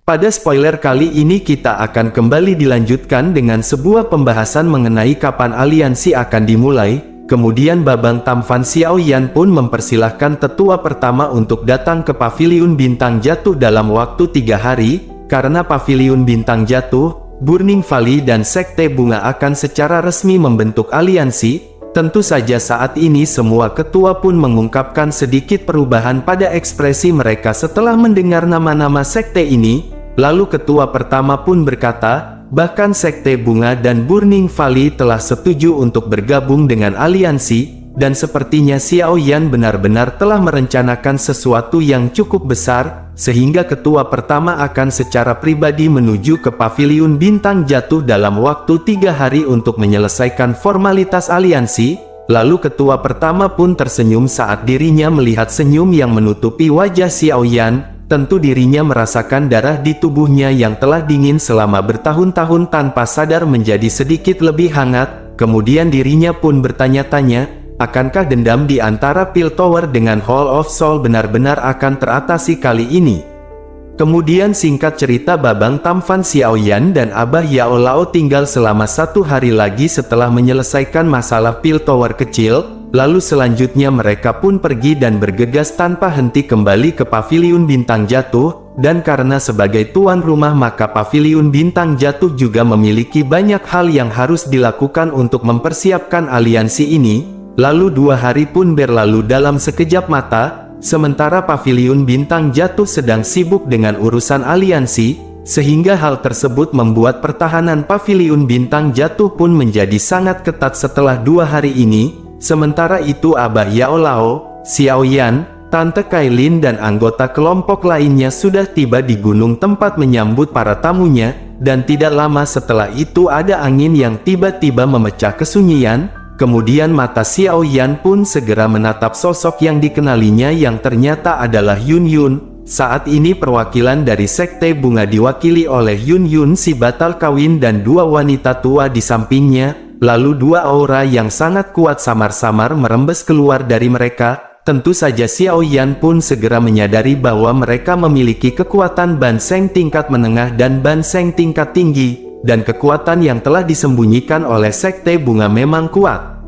Pada spoiler kali ini kita akan kembali dilanjutkan dengan sebuah pembahasan mengenai kapan aliansi akan dimulai. Kemudian Babang Tamfan Xiaoyan pun mempersilahkan tetua pertama untuk datang ke Paviliun Bintang Jatuh dalam waktu 3 hari, karena Paviliun Bintang Jatuh, Burning Valley dan Sekte Bunga akan secara resmi membentuk aliansi. Tentu saja saat ini semua ketua pun mengungkapkan sedikit perubahan pada ekspresi mereka setelah mendengar nama-nama sekte ini. Lalu ketua pertama pun berkata, bahkan Sekte Bunga dan Burning Valley telah setuju untuk bergabung dengan aliansi, dan sepertinya Xiaoyan benar-benar telah merencanakan sesuatu yang cukup besar, sehingga ketua pertama akan secara pribadi menuju ke Paviliun Bintang Jatuh dalam waktu 3 hari untuk menyelesaikan formalitas aliansi. Lalu ketua pertama pun tersenyum saat dirinya melihat senyum yang menutupi wajah Xiaoyan. Tentu dirinya merasakan darah di tubuhnya yang telah dingin selama bertahun-tahun tanpa sadar menjadi sedikit lebih hangat. Kemudian dirinya pun bertanya-tanya, akankah dendam di antara Piltover dengan Hall of Soul benar-benar akan teratasi kali ini? Kemudian singkat cerita Babang Tamfan Xiaoyan dan Abah Yao Lao tinggal selama 1 hari lagi setelah menyelesaikan masalah Piltover kecil. Lalu selanjutnya mereka pun pergi dan bergegas tanpa henti kembali ke Paviliun Bintang Jatuh, dan karena sebagai tuan rumah maka Paviliun Bintang Jatuh juga memiliki banyak hal yang harus dilakukan untuk mempersiapkan aliansi ini. Lalu 2 hari pun berlalu dalam sekejap mata, sementara Paviliun Bintang Jatuh sedang sibuk dengan urusan aliansi, sehingga hal tersebut membuat pertahanan Paviliun Bintang Jatuh pun menjadi sangat ketat setelah 2 hari ini. Sementara itu Abah Yao Lao, Xiaoyan, Tante Kailin dan anggota kelompok lainnya sudah tiba di gunung tempat menyambut para tamunya, dan tidak lama setelah itu ada angin yang tiba-tiba memecah kesunyian. Kemudian mata Xiaoyan pun segera menatap sosok yang dikenalinya yang ternyata adalah Yun Yun. Saat ini perwakilan dari Sekte Bunga diwakili oleh Yun Yun si batal kawin dan 2 wanita tua di sampingnya. Lalu 2 aura yang sangat kuat samar-samar merembes keluar dari mereka. Tentu saja Xiaoyan pun segera menyadari bahwa mereka memiliki kekuatan Banseng tingkat menengah dan Banseng tingkat tinggi, dan kekuatan yang telah disembunyikan oleh Sekte Bunga memang kuat.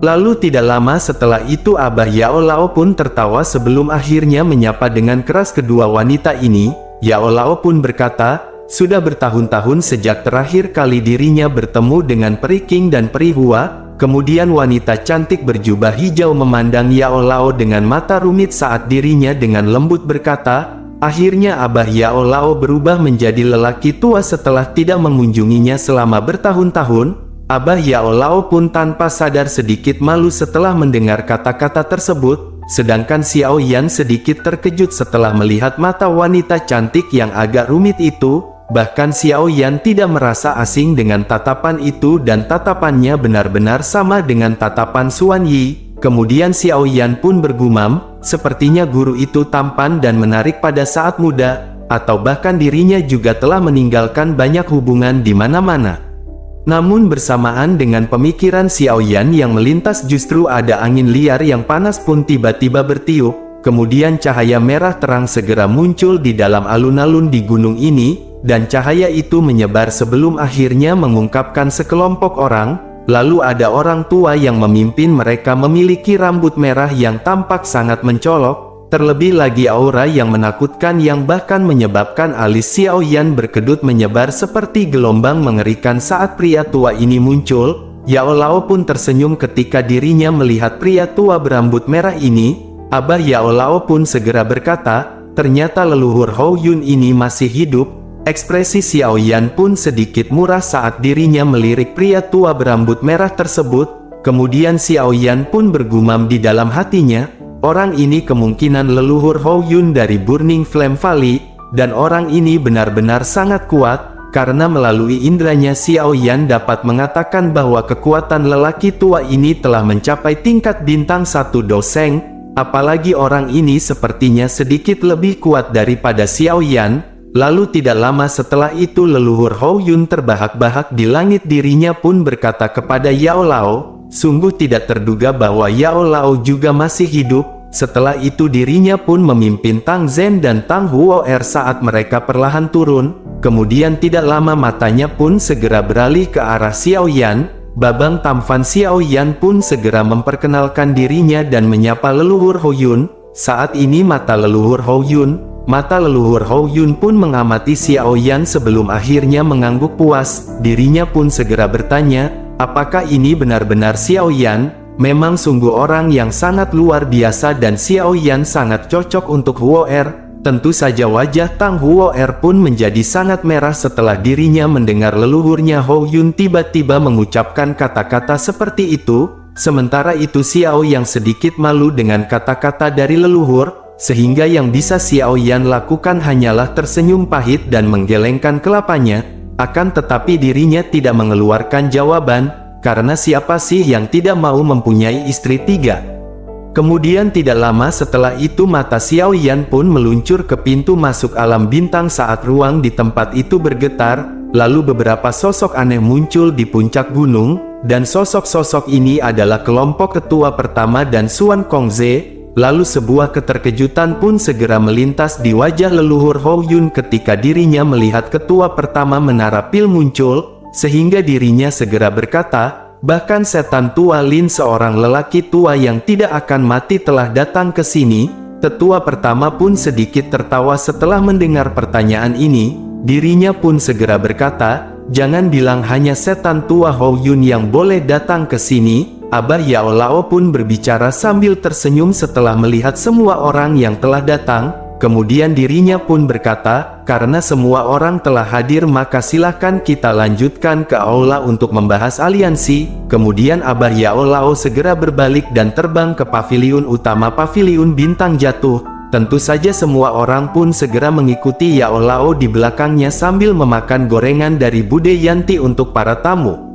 Lalu tidak lama setelah itu Abah Yao Lao pun tertawa sebelum akhirnya menyapa dengan keras kedua wanita ini. Yao Lao pun berkata, sudah bertahun-tahun sejak terakhir kali dirinya bertemu dengan Peri King dan Peri Hua. Kemudian wanita cantik berjubah hijau memandang Yao Lao dengan mata rumit saat dirinya dengan lembut berkata, akhirnya Abah Yao Lao berubah menjadi lelaki tua setelah tidak mengunjunginya selama bertahun-tahun. Abah Yao Lao pun tanpa sadar sedikit malu setelah mendengar kata-kata tersebut. Sedangkan Xiaoyan sedikit terkejut setelah melihat mata wanita cantik yang agak rumit itu. Bahkan Xiaoyan tidak merasa asing dengan tatapan itu dan tatapannya benar-benar sama dengan tatapan Xuan Yi. Kemudian Xiaoyan pun bergumam, sepertinya guru itu tampan dan menarik pada saat muda, atau bahkan dirinya juga telah meninggalkan banyak hubungan di mana-mana. Namun bersamaan dengan pemikiran Xiaoyan yang melintas justru ada angin liar yang panas pun tiba-tiba bertiup. Kemudian cahaya merah terang segera muncul di dalam alun-alun di gunung ini. Dan cahaya itu menyebar sebelum akhirnya mengungkapkan sekelompok orang. Lalu ada orang tua yang memimpin mereka memiliki rambut merah yang tampak sangat mencolok. Terlebih lagi aura yang menakutkan yang bahkan menyebabkan alis Xiaoyan berkedut menyebar seperti gelombang mengerikan saat pria tua ini muncul. Yao Lao pun tersenyum ketika dirinya melihat pria tua berambut merah ini. Abah Yao Lao pun segera berkata, ternyata leluhur Hou Yun ini masih hidup. Ekspresi Xiaoyan pun sedikit murah saat dirinya melirik pria tua berambut merah tersebut. Kemudian Xiaoyan pun bergumam di dalam hatinya, orang ini kemungkinan leluhur Hou Yun dari Burning Flame Valley, dan orang ini benar-benar sangat kuat, karena melalui indranya Xiaoyan dapat mengatakan bahwa kekuatan lelaki tua ini telah mencapai tingkat bintang 1 doseng, apalagi orang ini sepertinya sedikit lebih kuat daripada Xiaoyan. Lalu tidak lama setelah itu leluhur Hou Yun terbahak-bahak di langit. Dirinya pun berkata kepada Yao Lao, sungguh tidak terduga bahwa Yao Lao juga masih hidup. Setelah itu dirinya pun memimpin Tang Zhen dan Tang Huo'er saat mereka perlahan turun. Kemudian tidak lama matanya pun segera beralih ke arah Xiao Yan. Babang Tamfan Xiao Yan pun segera memperkenalkan dirinya dan menyapa leluhur Hou Yun. Saat ini mata leluhur Hou Yun pun mengamati Xiao Yan sebelum akhirnya mengangguk puas. Dirinya pun segera bertanya, apakah ini benar-benar Xiao Yan? Memang sungguh orang yang sangat luar biasa dan Xiao Yan sangat cocok untuk Huo'er. Tentu saja wajah Tang Huo'er pun menjadi sangat merah setelah dirinya mendengar leluhurnya Hou Yun tiba-tiba mengucapkan kata-kata seperti itu. Sementara itu Xiao yang sedikit malu dengan kata-kata dari leluhur, sehingga yang bisa Xiao Yan lakukan hanyalah tersenyum pahit dan menggelengkan kelapanya. Akan tetapi dirinya tidak mengeluarkan jawaban, karena siapa sih yang tidak mau mempunyai istri 3? Kemudian tidak lama setelah itu mata Xiao Yan pun meluncur ke pintu masuk alam bintang saat ruang di tempat itu bergetar, lalu beberapa sosok aneh muncul di puncak gunung, dan sosok-sosok ini adalah kelompok ketua pertama dan Suan Kongze. Lalu sebuah keterkejutan pun segera melintas di wajah leluhur Hou Yun ketika dirinya melihat ketua pertama Menara Pil muncul, sehingga dirinya segera berkata, bahkan setan tua Lin seorang lelaki tua yang tidak akan mati telah datang ke sini. Tetua pertama pun sedikit tertawa setelah mendengar pertanyaan ini. Dirinya pun segera berkata, jangan bilang hanya setan tua Hou Yun yang boleh datang ke sini. Abah Yao Lao pun berbicara sambil tersenyum setelah melihat semua orang yang telah datang. Kemudian dirinya pun berkata, karena semua orang telah hadir maka silahkan kita lanjutkan ke aula untuk membahas aliansi. Kemudian Abah Yao Lao segera berbalik dan terbang ke paviliun utama paviliun bintang jatuh. Tentu saja semua orang pun segera mengikuti Yao Lao di belakangnya sambil memakan gorengan dari Bude Yanti untuk para tamu.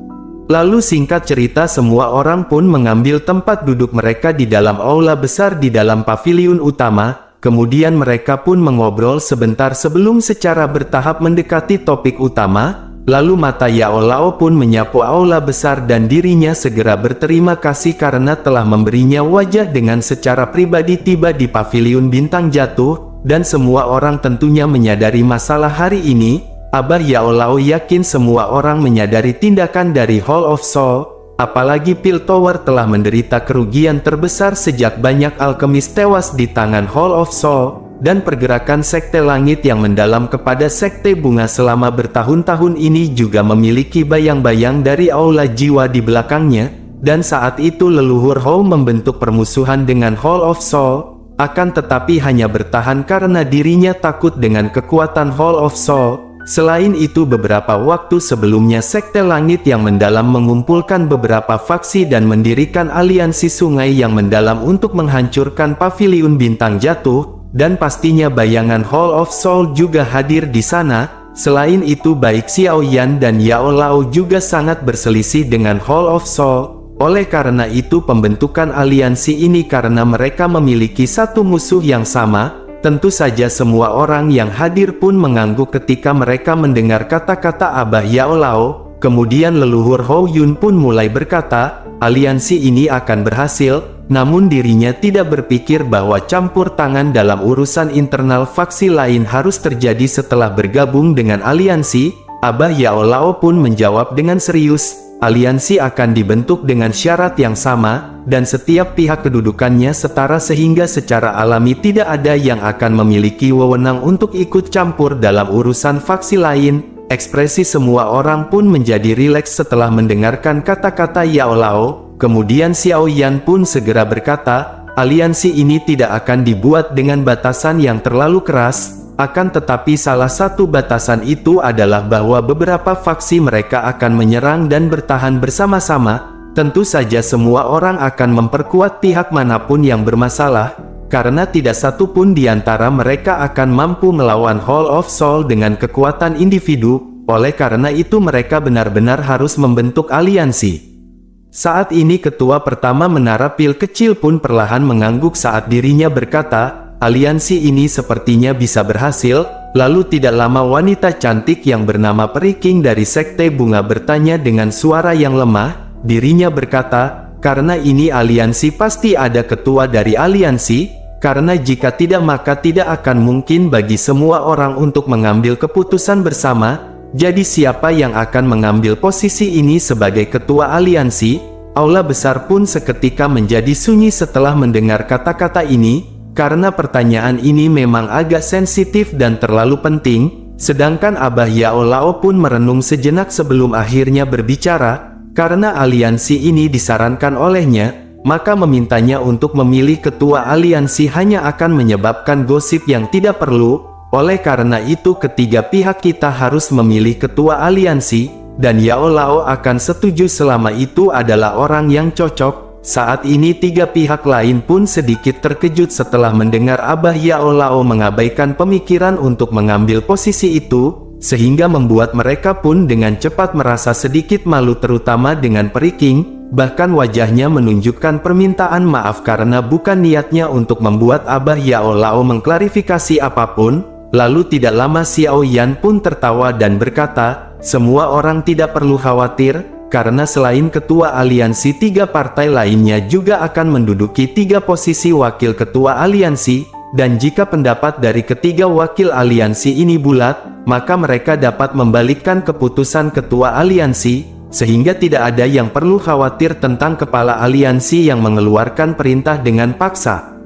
Lalu singkat cerita semua orang pun mengambil tempat duduk mereka di dalam aula besar di dalam paviliun utama. Kemudian mereka pun mengobrol sebentar sebelum secara bertahap mendekati topik utama. Lalu mata Yao Lao pun menyapu aula besar dan dirinya segera berterima kasih karena telah memberinya wajah dengan secara pribadi tiba di paviliun bintang jatuh. Dan semua orang tentunya menyadari masalah hari ini. Abah Yao Lao yakin semua orang menyadari tindakan dari Hall of Soul, apalagi Pil Tower telah menderita kerugian terbesar sejak banyak alkemis tewas di tangan Hall of Soul, dan pergerakan Sekte Langit yang mendalam kepada Sekte Bunga selama bertahun-tahun ini juga memiliki bayang-bayang dari aula jiwa di belakangnya, dan saat itu leluhur Hou membentuk permusuhan dengan Hall of Soul, akan tetapi hanya bertahan karena dirinya takut dengan kekuatan Hall of Soul. Selain itu beberapa waktu sebelumnya Sekte Langit yang mendalam mengumpulkan beberapa faksi dan mendirikan aliansi sungai yang mendalam untuk menghancurkan paviliun bintang jatuh, dan pastinya bayangan Hall of Soul juga hadir di sana. Selain itu baik Xiao Yan dan Yao Lao juga sangat berselisih dengan Hall of Soul. Oleh karena itu pembentukan aliansi ini karena mereka memiliki satu musuh yang sama. Tentu saja semua orang yang hadir pun mengangguk ketika mereka mendengar kata-kata Abah Yao Lao. Kemudian leluhur Hou Yun pun mulai berkata, aliansi ini akan berhasil, namun dirinya tidak berpikir bahwa campur tangan dalam urusan internal faksi lain harus terjadi setelah bergabung dengan aliansi. Abah Yao Lao pun menjawab dengan serius, aliansi akan dibentuk dengan syarat yang sama, dan setiap pihak kedudukannya setara sehingga secara alami tidak ada yang akan memiliki wewenang untuk ikut campur dalam urusan faksi lain. Ekspresi semua orang pun menjadi rileks setelah mendengarkan kata-kata Yao Lao. Kemudian Xiao Yan pun segera berkata, aliansi ini tidak akan dibuat dengan batasan yang terlalu keras. Akan tetapi salah satu batasan itu adalah bahwa beberapa faksi mereka akan menyerang dan bertahan bersama-sama. Tentu saja semua orang akan memperkuat pihak manapun yang bermasalah, karena tidak satu pun di antara mereka akan mampu melawan Hall of Soul dengan kekuatan individu. Oleh karena itu mereka benar-benar harus membentuk aliansi. Saat ini ketua pertama Menara Pil kecil pun perlahan mengangguk saat dirinya berkata, aliansi ini sepertinya bisa berhasil. Lalu tidak lama wanita cantik yang bernama Periking dari Sekte Bunga bertanya dengan suara yang lemah. Dirinya berkata, karena ini aliansi pasti ada ketua dari aliansi, karena jika tidak maka tidak akan mungkin bagi semua orang untuk mengambil keputusan bersama. Jadi siapa yang akan mengambil posisi ini sebagai ketua aliansi? Aula besar pun seketika menjadi sunyi setelah mendengar kata-kata ini, karena pertanyaan ini memang agak sensitif dan terlalu penting. Sedangkan Abah Yao Lao pun merenung sejenak sebelum akhirnya berbicara. Karena aliansi ini disarankan olehnya, maka memintanya untuk memilih ketua aliansi hanya akan menyebabkan gosip yang tidak perlu. Oleh karena itu ketiga pihak kita harus memilih ketua aliansi, dan Yao Lao akan setuju selama itu adalah orang yang cocok. Saat ini tiga pihak lain pun sedikit terkejut setelah mendengar Abah Yao Lao mengabaikan pemikiran untuk mengambil posisi itu, sehingga membuat mereka pun dengan cepat merasa sedikit malu terutama dengan Periking, bahkan wajahnya menunjukkan permintaan maaf karena bukan niatnya untuk membuat Abah Yao Lao mengklarifikasi apapun. Lalu tidak lama Xiao Yan pun tertawa dan berkata, semua orang tidak perlu khawatir, karena selain ketua aliansi tiga partai lainnya juga akan menduduki tiga posisi wakil ketua aliansi. Dan jika pendapat dari ketiga wakil aliansi ini bulat, maka mereka dapat membalikkan keputusan ketua aliansi, sehingga tidak ada yang perlu khawatir tentang kepala aliansi yang mengeluarkan perintah dengan paksa.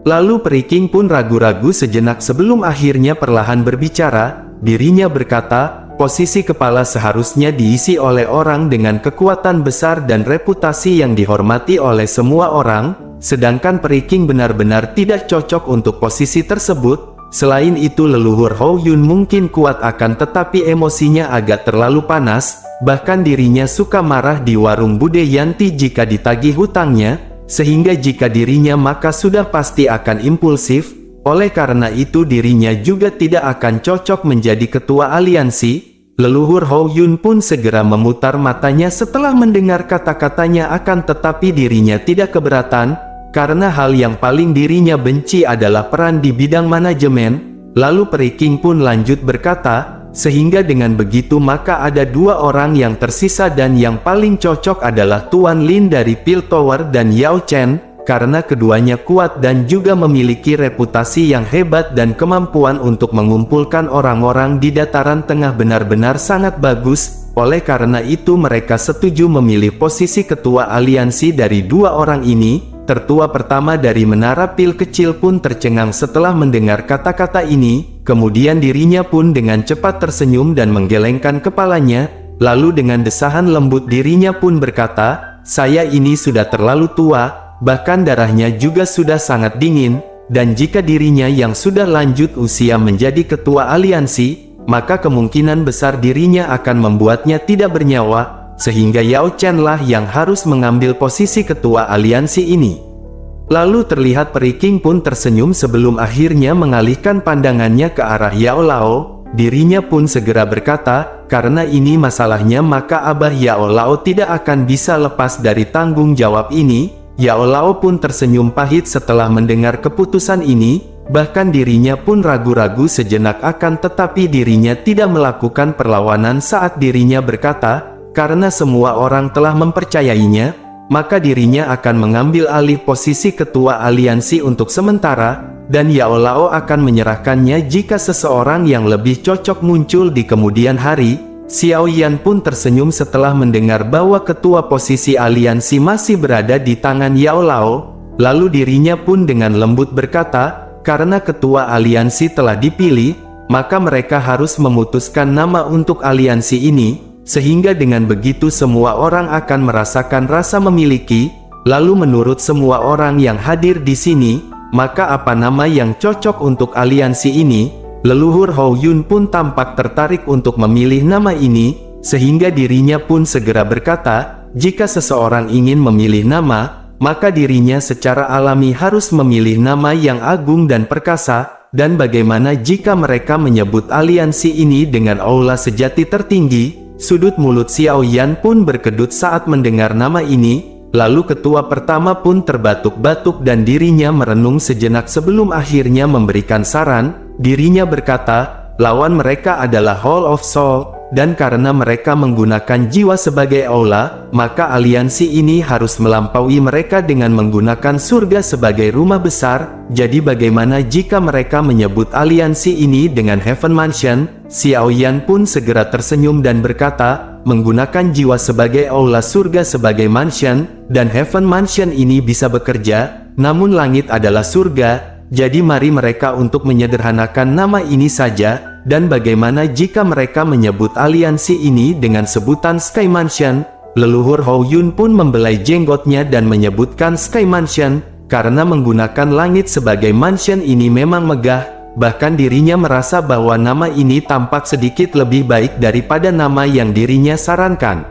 Lalu Periking pun ragu-ragu sejenak sebelum akhirnya perlahan berbicara. Dirinya berkata, posisi kepala seharusnya diisi oleh orang dengan kekuatan besar dan reputasi yang dihormati oleh semua orang. Sedangkan Periking benar-benar tidak cocok untuk posisi tersebut. Selain itu leluhur Hou Yun mungkin kuat akan tetapi emosinya agak terlalu panas. Bahkan dirinya suka marah di warung Bude Yanti jika ditagih hutangnya. Sehingga jika dirinya maka sudah pasti akan impulsif. Oleh karena itu dirinya juga tidak akan cocok menjadi ketua aliansi. Leluhur Hou Yun pun segera memutar matanya setelah mendengar kata-katanya akan tetapi dirinya tidak keberatan. Karena hal yang paling dirinya benci adalah peran di bidang manajemen. Lalu Periking pun lanjut berkata, sehingga dengan begitu maka ada dua orang yang tersisa dan yang paling cocok adalah Tuan Lin dari Piltover dan Yao Chen, karena keduanya kuat dan juga memiliki reputasi yang hebat dan kemampuan untuk mengumpulkan orang-orang di dataran tengah benar-benar sangat bagus. Oleh karena itu mereka setuju memilih posisi ketua aliansi dari dua orang ini. Tertua pertama dari menara pil kecil pun tercengang setelah mendengar kata-kata ini, kemudian dirinya pun dengan cepat tersenyum dan menggelengkan kepalanya, lalu dengan desahan lembut dirinya pun berkata, saya ini sudah terlalu tua, bahkan darahnya juga sudah sangat dingin, dan jika dirinya yang sudah lanjut usia menjadi ketua aliansi, maka kemungkinan besar dirinya akan membuatnya tidak bernyawa. Sehingga Yao Chen lah yang harus mengambil posisi ketua aliansi ini. Lalu terlihat Periking pun tersenyum sebelum akhirnya mengalihkan pandangannya ke arah Yao Lao. Dirinya pun segera berkata, karena ini masalahnya maka Abah Yao Lao tidak akan bisa lepas dari tanggung jawab ini. Yao Lao pun tersenyum pahit setelah mendengar keputusan ini. Bahkan dirinya pun ragu-ragu sejenak akan tetapi dirinya tidak melakukan perlawanan saat dirinya berkata, karena semua orang telah mempercayainya, maka dirinya akan mengambil alih posisi ketua aliansi untuk sementara, dan Yao Lao akan menyerahkannya jika seseorang yang lebih cocok muncul di kemudian hari. Xiao Yan pun tersenyum setelah mendengar bahwa ketua posisi aliansi masih berada di tangan Yao Lao. Lalu dirinya pun dengan lembut berkata, karena ketua aliansi telah dipilih, maka mereka harus memutuskan nama untuk aliansi ini. Sehingga dengan begitu semua orang akan merasakan rasa memiliki. Lalu menurut semua orang yang hadir di sini, maka apa nama yang cocok untuk aliansi ini? Leluhur Hou Yun pun tampak tertarik untuk memilih nama ini, sehingga dirinya pun segera berkata, jika seseorang ingin memilih nama, maka dirinya secara alami harus memilih nama yang agung dan perkasa. Dan bagaimana jika mereka menyebut aliansi ini dengan aula sejati tertinggi? Sudut mulut Xiao Yan pun berkedut saat mendengar nama ini, lalu ketua pertama pun terbatuk-batuk dan dirinya merenung sejenak sebelum akhirnya memberikan saran. Dirinya berkata, lawan mereka adalah Hall of Soul, dan karena mereka menggunakan jiwa sebagai aula, maka aliansi ini harus melampaui mereka dengan menggunakan surga sebagai rumah besar. Jadi bagaimana jika mereka menyebut aliansi ini dengan Heaven Mansion? Xiao Yan pun segera tersenyum dan berkata, menggunakan jiwa sebagai aula surga sebagai mansion, dan Heaven Mansion ini bisa bekerja, namun langit adalah surga. Jadi mari mereka untuk menyederhanakan nama ini saja, dan bagaimana jika mereka menyebut aliansi ini dengan sebutan Sky Mansion? Leluhur Hou Yun pun membelai jenggotnya dan menyebutkan Sky Mansion, karena menggunakan langit sebagai mansion ini memang megah, bahkan dirinya merasa bahwa nama ini tampak sedikit lebih baik daripada nama yang dirinya sarankan.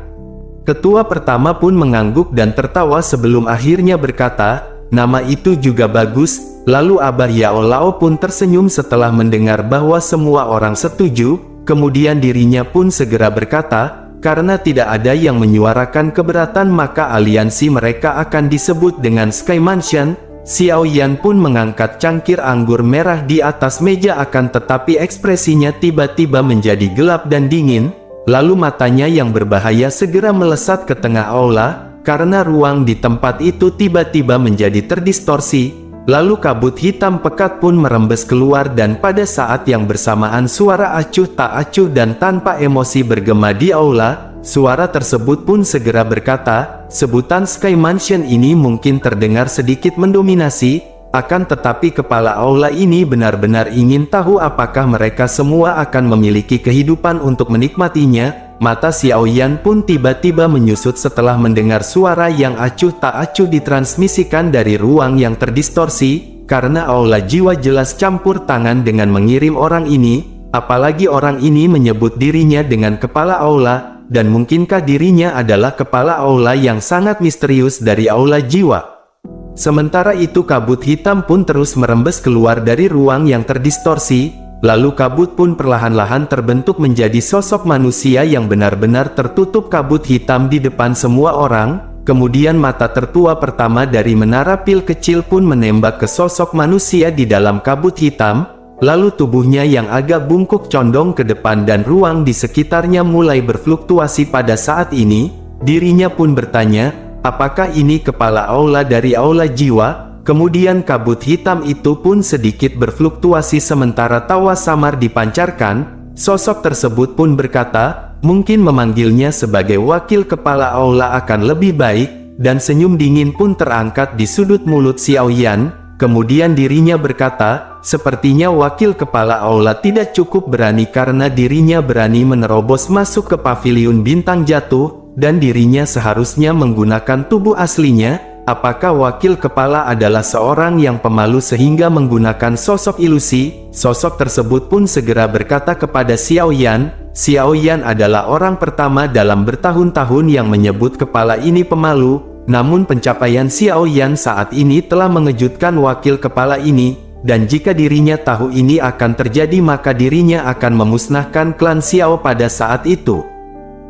Ketua pertama pun mengangguk dan tertawa sebelum akhirnya berkata, nama itu juga bagus. Lalu Abah Yao Lao pun tersenyum setelah mendengar bahwa semua orang setuju, kemudian dirinya pun segera berkata, karena tidak ada yang menyuarakan keberatan maka aliansi mereka akan disebut dengan Sky Mansion. Xiao Yan pun mengangkat cangkir anggur merah di atas meja akan tetapi ekspresinya tiba-tiba menjadi gelap dan dingin, lalu matanya yang berbahaya segera melesat ke tengah aula, karena ruang di tempat itu tiba-tiba menjadi terdistorsi. Lalu kabut hitam pekat pun merembes keluar dan pada saat yang bersamaan suara acuh tak acuh dan tanpa emosi bergema di aula. Suara tersebut pun segera berkata, sebutan Sky Mansion ini mungkin terdengar sedikit mendominasi, akan tetapi kepala aula ini benar-benar ingin tahu apakah mereka semua akan memiliki kehidupan untuk menikmatinya. Mata Xiao Yan pun tiba-tiba menyusut setelah mendengar suara yang acuh tak acuh ditransmisikan dari ruang yang terdistorsi, karena aula jiwa jelas campur tangan dengan mengirim orang ini, apalagi orang ini menyebut dirinya dengan kepala aula, dan mungkinkah dirinya adalah kepala aula yang sangat misterius dari aula jiwa. Sementara itu kabut hitam pun terus merembes keluar dari ruang yang terdistorsi. Lalu kabut pun perlahan-lahan terbentuk menjadi sosok manusia yang benar-benar tertutup kabut hitam di depan semua orang. Kemudian mata tertua pertama dari menara pil kecil pun menembak ke sosok manusia di dalam kabut hitam. Lalu tubuhnya yang agak bungkuk condong ke depan dan ruang di sekitarnya mulai berfluktuasi pada saat ini. Dirinya pun bertanya, apakah ini kepala aula dari aula jiwa? Kemudian kabut hitam itu pun sedikit berfluktuasi sementara tawa samar dipancarkan. Sosok tersebut pun berkata, mungkin memanggilnya sebagai wakil kepala aula akan lebih baik, dan senyum dingin pun terangkat di sudut mulut Xiao Yan. Kemudian dirinya berkata, sepertinya wakil kepala aula tidak cukup berani karena dirinya berani menerobos masuk ke paviliun bintang jatuh, dan dirinya seharusnya menggunakan tubuh aslinya. Apakah wakil kepala adalah seorang yang pemalu sehingga menggunakan sosok ilusi? Sosok tersebut pun segera berkata kepada Xiao Yan, Xiao Yan adalah orang pertama dalam bertahun-tahun yang menyebut kepala ini pemalu, namun pencapaian Xiao Yan saat ini telah mengejutkan wakil kepala ini, dan jika dirinya tahu ini akan terjadi maka dirinya akan memusnahkan klan Xiao pada saat itu.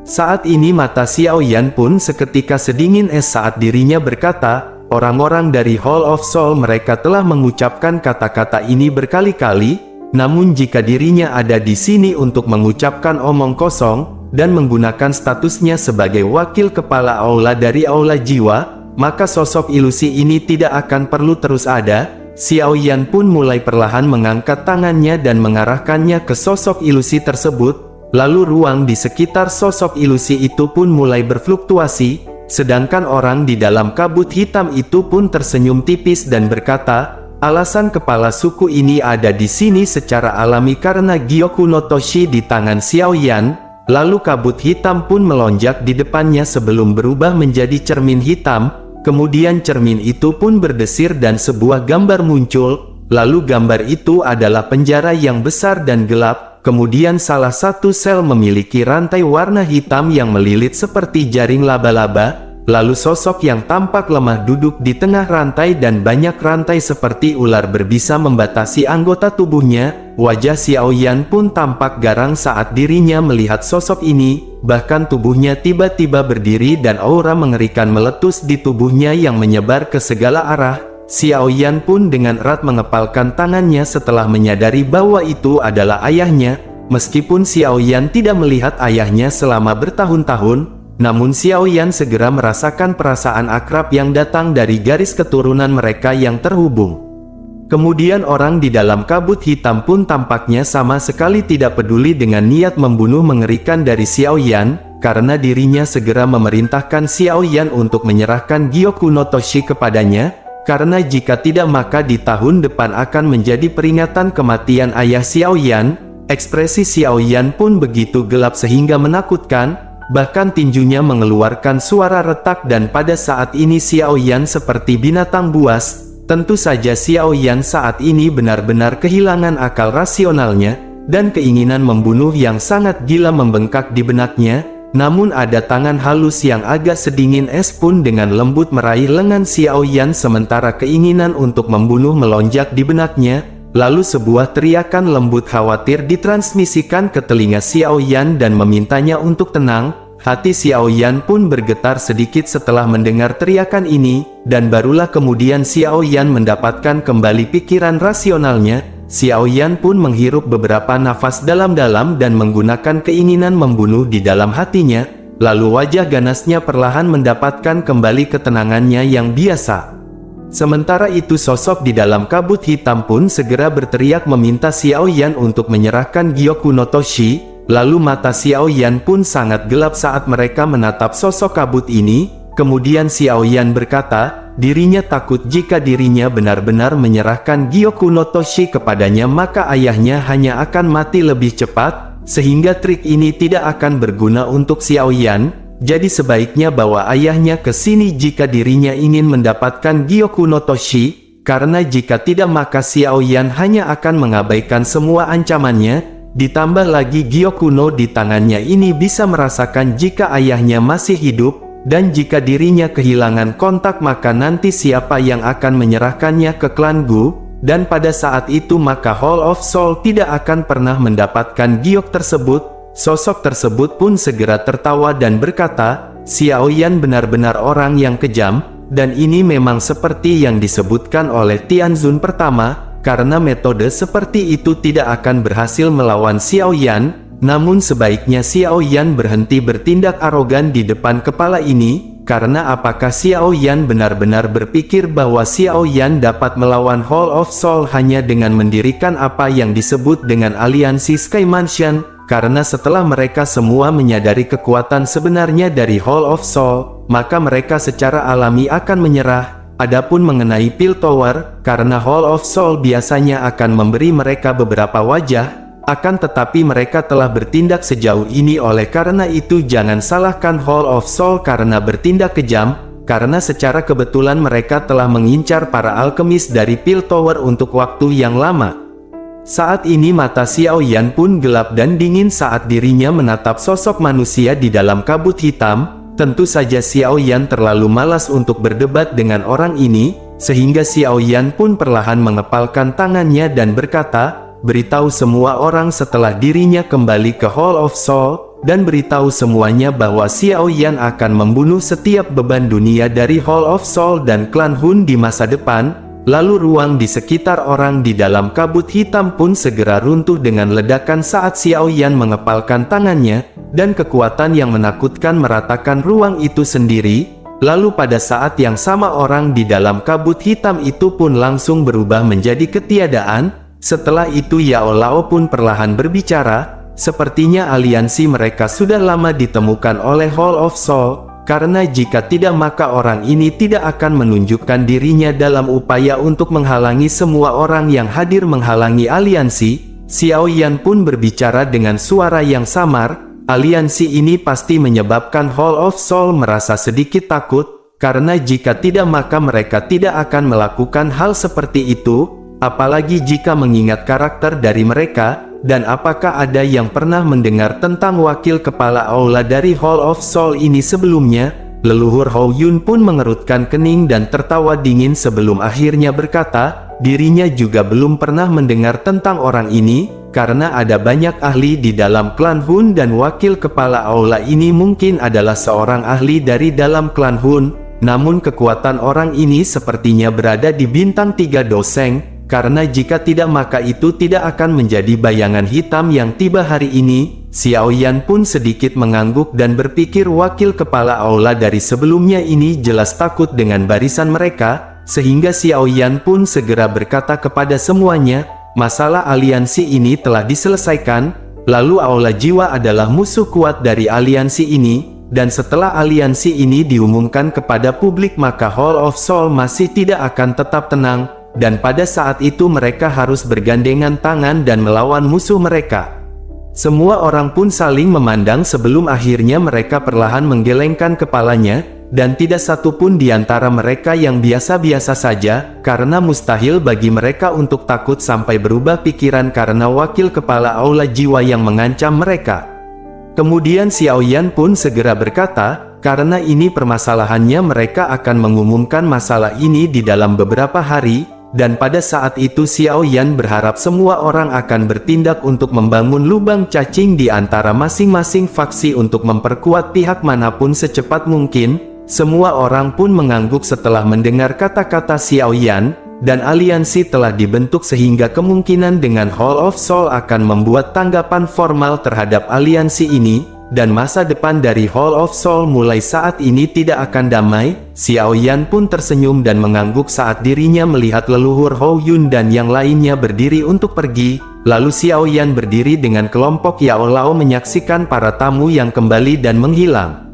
Saat ini mata Xiao Yan pun seketika sedingin es saat dirinya berkata, orang-orang dari Hall of Soul mereka telah mengucapkan kata-kata ini berkali-kali, namun jika dirinya ada di sini untuk mengucapkan omong kosong, dan menggunakan statusnya sebagai wakil kepala aula dari aula jiwa, maka sosok ilusi ini tidak akan perlu terus ada. Xiao Yan pun mulai perlahan mengangkat tangannya dan mengarahkannya ke sosok ilusi tersebut. Lalu ruang di sekitar sosok ilusi itu pun mulai berfluktuasi, sedangkan orang di dalam kabut hitam itu pun tersenyum tipis dan berkata, alasan kepala suku ini ada di sini secara alami karena Gyoku no Toshi di tangan Xiao Yan. Lalu kabut hitam pun melonjak di depannya sebelum berubah menjadi cermin hitam, kemudian cermin itu pun berdesir dan sebuah gambar muncul, lalu gambar itu adalah penjara yang besar dan gelap. Kemudian salah satu sel memiliki rantai warna hitam yang melilit seperti jaring laba-laba, lalu sosok yang tampak lemah duduk di tengah rantai dan banyak rantai seperti ular berbisa membatasi anggota tubuhnya. Wajah Xiao Yan pun tampak garang saat dirinya melihat sosok ini, bahkan tubuhnya tiba-tiba berdiri dan aura mengerikan meletus di tubuhnya yang menyebar ke segala arah. Xiao Yan pun dengan erat mengepalkan tangannya setelah menyadari bahwa itu adalah ayahnya. Meskipun Xiao Yan tidak melihat ayahnya selama bertahun-tahun, namun Xiao Yan segera merasakan perasaan akrab yang datang dari garis keturunan mereka yang terhubung. Kemudian orang di dalam kabut hitam pun tampaknya sama sekali tidak peduli dengan niat membunuh mengerikan dari Xiao Yan, karena dirinya segera memerintahkan Xiao Yan untuk menyerahkan Gyoku no Toshi kepadanya, karena jika tidak maka di tahun depan akan menjadi peringatan kematian ayah Xiao Yan. Ekspresi Xiao Yan pun begitu gelap sehingga menakutkan, bahkan tinjunya mengeluarkan suara retak dan pada saat ini Xiao Yan seperti binatang buas. Tentu saja Xiao Yan saat ini benar-benar kehilangan akal rasionalnya, dan keinginan membunuh yang sangat gila membengkak di benaknya, namun ada tangan halus yang agak sedingin es pun dengan lembut meraih lengan Xiao Yan sementara keinginan untuk membunuh melonjak di benaknya, lalu sebuah teriakan lembut khawatir ditransmisikan ke telinga Xiao Yan dan memintanya untuk tenang. Hati Xiao Yan pun bergetar sedikit setelah mendengar teriakan ini, dan barulah kemudian Xiao Yan mendapatkan kembali pikiran rasionalnya. Xiao Yan pun menghirup beberapa nafas dalam-dalam dan menggunakan keinginan membunuh di dalam hatinya, lalu wajah ganasnya perlahan mendapatkan kembali ketenangannya yang biasa. Sementara itu sosok di dalam kabut hitam pun segera berteriak meminta Xiao Yan untuk menyerahkan Gyoku no Toshi. Lalu mata Xiao Yan pun sangat gelap saat mereka menatap sosok kabut ini. Kemudian Xiao Yan berkata, dirinya takut jika dirinya benar-benar menyerahkan Gyoku no Toshi kepadanya maka ayahnya hanya akan mati lebih cepat, sehingga trik ini tidak akan berguna untuk Xiao Yan. Jadi sebaiknya bawa ayahnya ke sini jika dirinya ingin mendapatkan Gyoku no Toshi, karena jika tidak maka Xiao Yan hanya akan mengabaikan semua ancamannya. Ditambah lagi Gyoku no di tangannya ini bisa merasakan jika ayahnya masih hidup, dan jika dirinya kehilangan kontak maka nanti siapa yang akan menyerahkannya ke klan Gu, dan pada saat itu maka Hall of Soul tidak akan pernah mendapatkan giok tersebut. Sosok tersebut pun segera tertawa dan berkata, Xiao Yan benar-benar orang yang kejam, dan ini memang seperti yang disebutkan oleh Tianzun pertama. Karena metode seperti itu tidak akan berhasil melawan Xiao Yan, namun sebaiknya Xiao Yan berhenti bertindak arogan di depan kepala ini, karena apakah Xiao Yan benar-benar berpikir bahwa Xiao Yan dapat melawan Hall of Soul hanya dengan mendirikan apa yang disebut dengan aliansi Sky Mansion, karena setelah mereka semua menyadari kekuatan sebenarnya dari Hall of Soul, maka mereka secara alami akan menyerah. Adapun mengenai Piltover, karena Hall of Soul biasanya akan memberi mereka beberapa wajah, akan tetapi mereka telah bertindak sejauh ini oleh karena itu jangan salahkan Hall of Soul karena bertindak kejam, karena secara kebetulan mereka telah mengincar para alkemis dari Piltover untuk waktu yang lama. Saat ini mata Xiao Yan pun gelap dan dingin saat dirinya menatap sosok manusia di dalam kabut hitam. Tentu saja Xiao Yan terlalu malas untuk berdebat dengan orang ini, sehingga Xiao Yan pun perlahan mengepalkan tangannya dan berkata, beritahu semua orang setelah dirinya kembali ke Hall of Soul, dan beritahu semuanya bahwa Xiao Yan akan membunuh setiap beban dunia dari Hall of Soul dan klan Hun di masa depan. Lalu ruang di sekitar orang di dalam kabut hitam pun segera runtuh dengan ledakan saat Xiao Yan mengepalkan tangannya, dan kekuatan yang menakutkan meratakan ruang itu sendiri. Lalu pada saat yang sama orang di dalam kabut hitam itu pun langsung berubah menjadi ketiadaan. Setelah itu Yao Lao pun perlahan berbicara, sepertinya aliansi mereka sudah lama ditemukan oleh Hall of Soul. Karena jika tidak maka orang ini tidak akan menunjukkan dirinya dalam upaya untuk menghalangi semua orang yang hadir menghalangi aliansi. Xiao Yan pun berbicara dengan suara yang samar, aliansi ini pasti menyebabkan Hall of Soul merasa sedikit takut, karena jika tidak maka mereka tidak akan melakukan hal seperti itu, apalagi jika mengingat karakter dari mereka. Dan apakah ada yang pernah mendengar tentang wakil kepala aula dari Hall of Soul ini sebelumnya? Leluhur Hou Yun pun mengerutkan kening dan tertawa dingin sebelum akhirnya berkata, dirinya juga belum pernah mendengar tentang orang ini, karena ada banyak ahli di dalam klan Hun dan wakil kepala aula ini mungkin adalah seorang ahli dari dalam klan Hun. Namun kekuatan orang ini sepertinya berada di bintang 3 doseng. karena jika tidak maka itu tidak akan menjadi bayangan hitam yang tiba hari ini. Xiao Yan pun sedikit mengangguk dan berpikir wakil kepala aula dari sebelumnya ini jelas takut dengan barisan mereka, sehingga Xiao Yan pun segera berkata kepada semuanya, masalah aliansi ini telah diselesaikan, lalu aula jiwa adalah musuh kuat dari aliansi ini. Dan setelah aliansi ini diumumkan kepada publik maka Hall of Soul masih tidak akan tetap tenang, dan pada saat itu mereka harus bergandengan tangan dan melawan musuh mereka. Semua orang pun saling memandang sebelum akhirnya mereka perlahan menggelengkan kepalanya, dan tidak satu pun di antara mereka yang biasa-biasa saja, karena mustahil bagi mereka untuk takut sampai berubah pikiran karena wakil kepala aula jiwa yang mengancam mereka. Kemudian Xiao Yan pun segera berkata, karena ini permasalahannya mereka akan mengumumkan masalah ini di dalam beberapa hari, dan pada saat itu Xiao Yan berharap semua orang akan bertindak untuk membangun lubang cacing di antara masing-masing faksi untuk memperkuat pihak manapun secepat mungkin. Semua orang pun mengangguk setelah mendengar kata-kata Xiao Yan, dan aliansi telah dibentuk sehingga kemungkinan dengan Hall of Soul akan membuat tanggapan formal terhadap aliansi ini, dan masa depan dari Hall of Soul mulai saat ini tidak akan damai. Xiao Yan pun tersenyum dan mengangguk saat dirinya melihat leluhur Hou Yun dan yang lainnya berdiri untuk pergi, lalu Xiao Yan berdiri dengan kelompok Yao Lao menyaksikan para tamu yang kembali dan menghilang.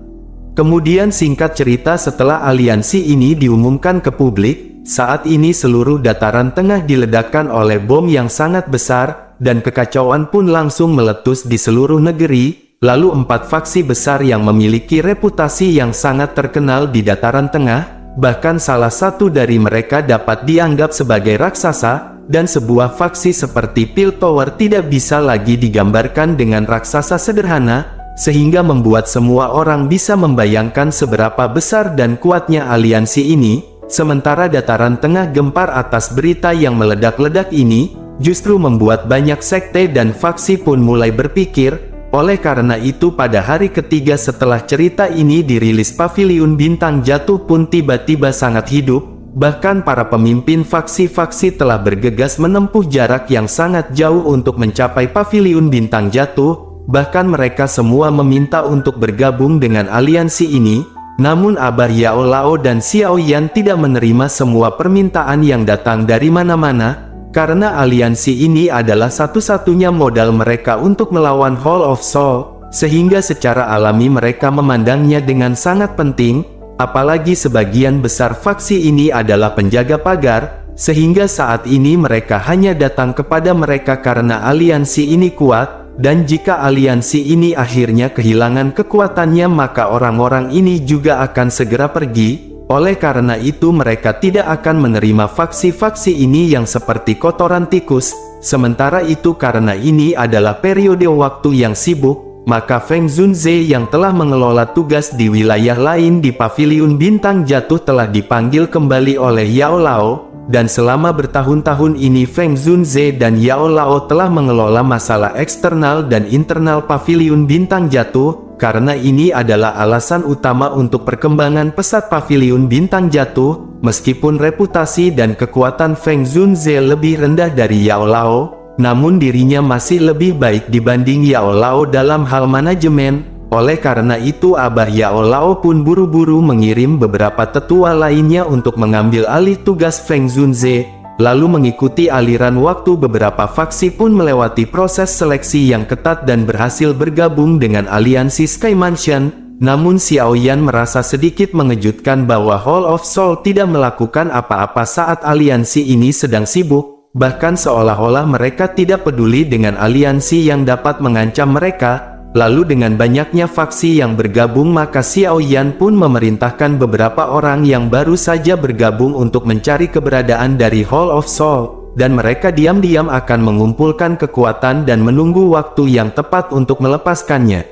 Kemudian singkat cerita setelah aliansi ini diumumkan ke publik, saat ini seluruh dataran tengah diledakkan oleh bom yang sangat besar, dan kekacauan pun langsung meletus di seluruh negeri. Lalu 4 faksi besar yang memiliki reputasi yang sangat terkenal di dataran tengah, bahkan salah satu dari mereka dapat dianggap sebagai raksasa, dan sebuah faksi seperti Piltover tidak bisa lagi digambarkan dengan raksasa sederhana, sehingga membuat semua orang bisa membayangkan seberapa besar dan kuatnya aliansi ini. Sementara dataran tengah gempar atas berita yang meledak-ledak ini, justru membuat banyak sekte dan faksi pun mulai berpikir. Oleh karena itu pada hari ketiga setelah cerita ini dirilis, Paviliun Bintang Jatuh pun tiba-tiba sangat hidup. Bahkan para pemimpin faksi-faksi telah bergegas menempuh jarak yang sangat jauh untuk mencapai Paviliun Bintang Jatuh. Bahkan mereka semua meminta untuk bergabung dengan aliansi ini. Namun Abah Yao Lao dan Xiao Yan tidak menerima semua permintaan yang datang dari mana-mana, karena aliansi ini adalah satu-satunya modal mereka untuk melawan Hall of Soul, sehingga secara alami mereka memandangnya dengan sangat penting, apalagi sebagian besar faksi ini adalah penjaga pagar, sehingga saat ini mereka hanya datang kepada mereka karena aliansi ini kuat. Dan jika aliansi ini akhirnya kehilangan kekuatannya maka orang-orang ini juga akan segera pergi. Oleh karena itu mereka tidak akan menerima faksi-faksi ini yang seperti kotoran tikus. Sementara itu karena ini adalah periode waktu yang sibuk, maka Feng Zunze yang telah mengelola tugas di wilayah lain di Paviliun Bintang Jatuh telah dipanggil kembali oleh Yao Lao. Dan selama bertahun-tahun ini Feng Zunze dan Yao Lao telah mengelola masalah eksternal dan internal Paviliun Bintang Jatuh, karena ini adalah alasan utama untuk perkembangan pesat Paviliun Bintang Jatuh. Meskipun reputasi dan kekuatan Feng Zunze lebih rendah dari Yao Lao, namun dirinya masih lebih baik dibanding Yao Lao dalam hal manajemen. Oleh karena itu Abah Yao Lao pun buru-buru mengirim beberapa tetua lainnya untuk mengambil alih tugas Feng Zunze. Lalu mengikuti aliran waktu beberapa faksi pun melewati proses seleksi yang ketat dan berhasil bergabung dengan aliansi Sky Mansion. Namun Xiao Yan merasa sedikit mengejutkan bahwa Hall of Soul tidak melakukan apa-apa saat aliansi ini sedang sibuk. Bahkan seolah-olah mereka tidak peduli dengan aliansi yang dapat mengancam mereka. Lalu dengan banyaknya faksi yang bergabung maka Xiao Yan pun memerintahkan beberapa orang yang baru saja bergabung untuk mencari keberadaan dari Hall of Soul, dan mereka diam-diam akan mengumpulkan kekuatan dan menunggu waktu yang tepat untuk melepaskannya.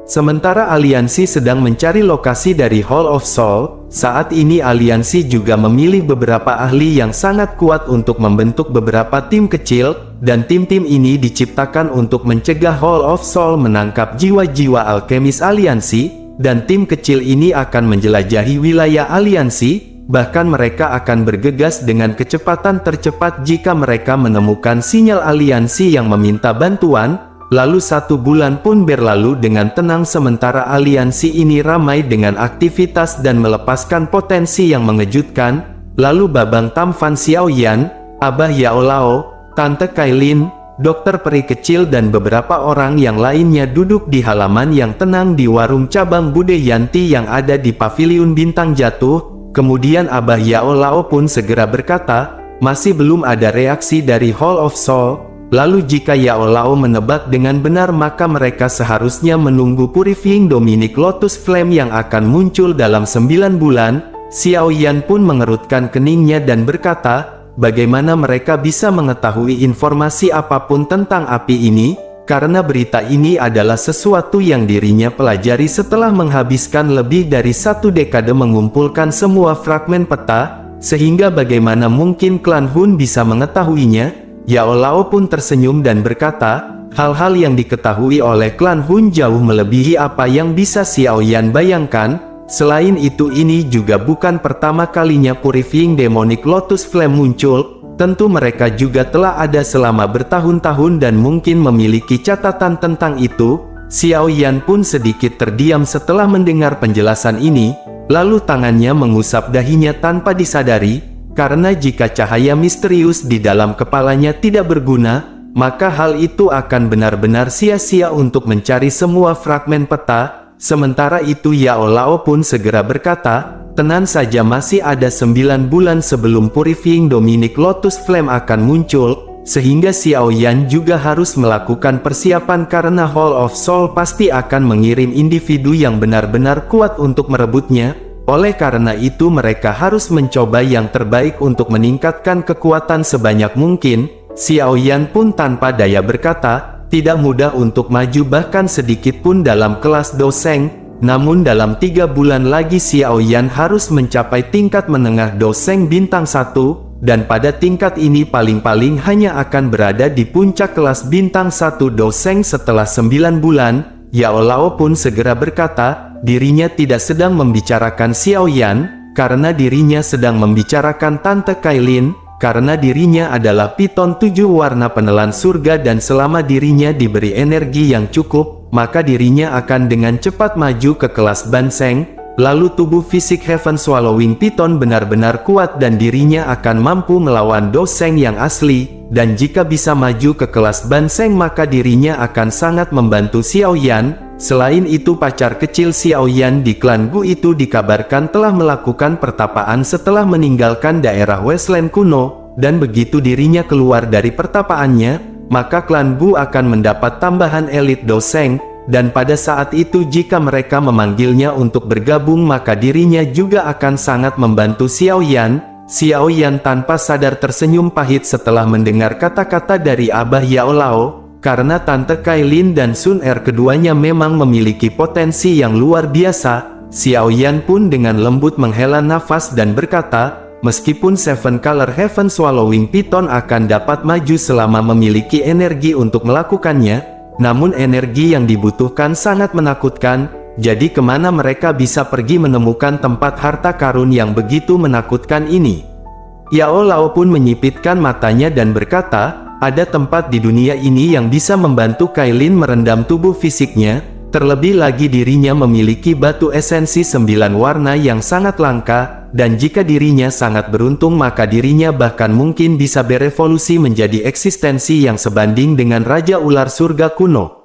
Sementara aliansi sedang mencari lokasi dari Hall of Soul, saat ini aliansi juga memilih beberapa ahli yang sangat kuat untuk membentuk beberapa tim kecil, dan tim-tim ini diciptakan untuk mencegah Hall of Soul menangkap jiwa-jiwa alkemis aliansi, dan tim kecil ini akan menjelajahi wilayah aliansi. bahkan mereka akan bergegas dengan kecepatan tercepat jika mereka menemukan sinyal aliansi yang meminta bantuan. Lalu 1 bulan pun berlalu dengan tenang sementara aliansi ini ramai dengan aktivitas dan melepaskan potensi yang mengejutkan. Lalu Babang Tam Fan Xiaoyan, Abah Yao Lao, Tante Kailin, dokter peri kecil dan beberapa orang yang lainnya duduk di halaman yang tenang di warung cabang Bude Yanti yang ada di Paviliun Bintang Jatuh. Kemudian Abah Yao Lao pun segera berkata, masih belum ada reaksi dari Hall of Soul. Lalu jika Yao Lao menebak dengan benar maka mereka seharusnya menunggu Purifying Dominic Lotus Flame yang akan muncul dalam 9 bulan. Xiaoyan pun mengerutkan keningnya dan berkata, bagaimana mereka bisa mengetahui informasi apapun tentang api ini? Karena berita ini adalah sesuatu yang dirinya pelajari setelah menghabiskan lebih dari 1 dekade mengumpulkan semua fragmen peta, sehingga bagaimana mungkin klan Hun bisa mengetahuinya? Yao Lao pun tersenyum dan berkata, hal-hal yang diketahui oleh klan Hun jauh melebihi apa yang bisa Xiaoyan bayangkan. Selain itu ini juga bukan pertama kalinya Purifying Demonic Lotus Flame muncul. Tentu mereka juga telah ada selama bertahun-tahun dan mungkin memiliki catatan tentang itu. Xiaoyan pun sedikit terdiam setelah mendengar penjelasan ini, lalu tangannya mengusap dahinya tanpa disadari. Karena jika cahaya misterius di dalam kepalanya tidak berguna, maka hal itu akan benar-benar sia-sia untuk mencari semua fragmen peta. Sementara itu Yao Lao pun segera berkata, tenang saja masih ada 9 bulan sebelum Purifying Dominic Lotus Flame akan muncul, sehingga Xiaoyan juga harus melakukan persiapan karena Hall of Soul pasti akan mengirim individu yang benar-benar kuat untuk merebutnya. Oleh karena itu mereka harus mencoba yang terbaik untuk meningkatkan kekuatan sebanyak mungkin. Xiaoyan pun tanpa daya berkata, tidak mudah untuk maju bahkan sedikit pun dalam kelas Doseng. Namun dalam 3 bulan lagi Xiaoyan harus mencapai tingkat menengah Doseng bintang 1, dan pada tingkat ini paling-paling hanya akan berada di puncak kelas bintang 1 Doseng setelah 9 bulan. Yao Lao pun segera berkata, dirinya tidak sedang membicarakan Xiaoyan, karena dirinya sedang membicarakan Tante Kailin, karena dirinya adalah piton 7 warna penelan surga dan selama dirinya diberi energi yang cukup, maka dirinya akan dengan cepat maju ke kelas Banseng, lalu tubuh fisik Heaven Swallowing Piton benar-benar kuat dan dirinya akan mampu melawan Doseng yang asli. Dan jika bisa maju ke kelas Banseng maka dirinya akan sangat membantu Xiaoyan. Selain itu pacar kecil Xiaoyan di klan Gu itu dikabarkan telah melakukan pertapaan setelah meninggalkan daerah Westland kuno, dan begitu dirinya keluar dari pertapaannya, maka klan Gu akan mendapat tambahan elit Doseng, dan pada saat itu jika mereka memanggilnya untuk bergabung maka dirinya juga akan sangat membantu Xiaoyan. Xiaoyan tanpa sadar tersenyum pahit setelah mendengar kata-kata dari Abah Yao Lao, karena Tante Kailin dan Sun Er keduanya memang memiliki potensi yang luar biasa. Xiaoyan pun dengan lembut menghela nafas dan berkata, meskipun Seven Color Heaven Swallowing Piton akan dapat maju selama memiliki energi untuk melakukannya, namun energi yang dibutuhkan sangat menakutkan. Jadi kemana mereka bisa pergi menemukan tempat harta karun yang begitu menakutkan ini? Yao Lao pun menyipitkan matanya dan berkata, ada tempat di dunia ini yang bisa membantu Kailin merendam tubuh fisiknya, terlebih lagi dirinya memiliki batu esensi 9 warna yang sangat langka, dan jika dirinya sangat beruntung maka dirinya bahkan mungkin bisa berevolusi menjadi eksistensi yang sebanding dengan Raja Ular Surga kuno.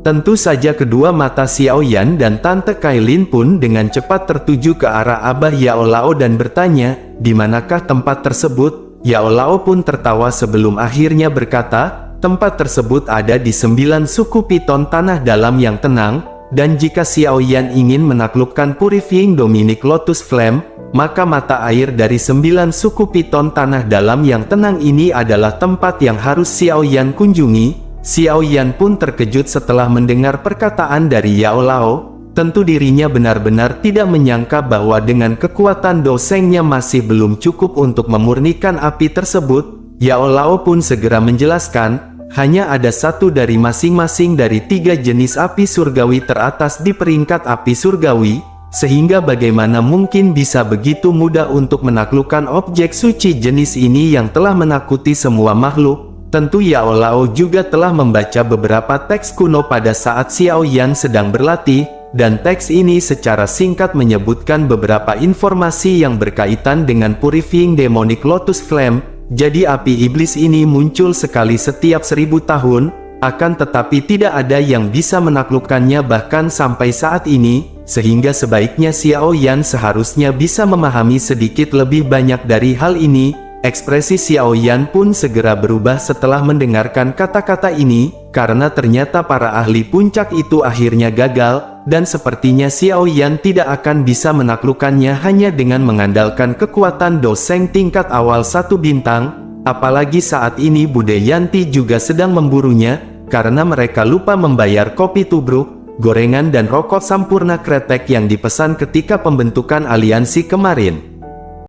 Tentu saja kedua mata Xiaoyan dan Tante Kailin pun dengan cepat tertuju ke arah Abah Yao Lao dan bertanya, di manakah tempat tersebut? Yao Lao pun tertawa sebelum akhirnya berkata, tempat tersebut ada di 9 suku Piton Tanah Dalam yang tenang, dan jika Xiaoyan ingin menaklukkan Purifying Dominic Lotus Flame, maka mata air dari 9 suku Piton Tanah Dalam yang tenang ini adalah tempat yang harus Xiaoyan kunjungi. Xiaoyan pun terkejut setelah mendengar perkataan dari Yao Lao. Tentu dirinya benar-benar tidak menyangka bahwa dengan kekuatan Dosengnya masih belum cukup untuk memurnikan api tersebut. Yao Lao pun segera menjelaskan, hanya ada satu dari masing-masing dari 3 jenis api surgawi teratas di peringkat api surgawi. Sehingga bagaimana mungkin bisa begitu mudah untuk menaklukkan objek suci jenis ini yang telah menakuti semua makhluk? Tentu Yao Lao juga telah membaca beberapa teks kuno pada saat Xiao Yan sedang berlatih, dan teks ini secara singkat menyebutkan beberapa informasi yang berkaitan dengan Purifying Demonic Lotus Flame. Jadi api iblis ini muncul sekali setiap 1000 tahun, akan tetapi tidak ada yang bisa menaklukkannya bahkan sampai saat ini, sehingga sebaiknya Xiao Yan seharusnya bisa memahami sedikit lebih banyak dari hal ini. Ekspresi Xiao Yan pun segera berubah setelah mendengarkan kata-kata ini, karena ternyata para ahli puncak itu akhirnya gagal, dan sepertinya Xiao Yan tidak akan bisa menaklukkannya hanya dengan mengandalkan kekuatan doseng tingkat awal 1 bintang, apalagi saat ini Bude Yanti juga sedang memburunya, karena mereka lupa membayar kopi tubruk, gorengan dan rokok sampurna kretek yang dipesan ketika pembentukan aliansi kemarin.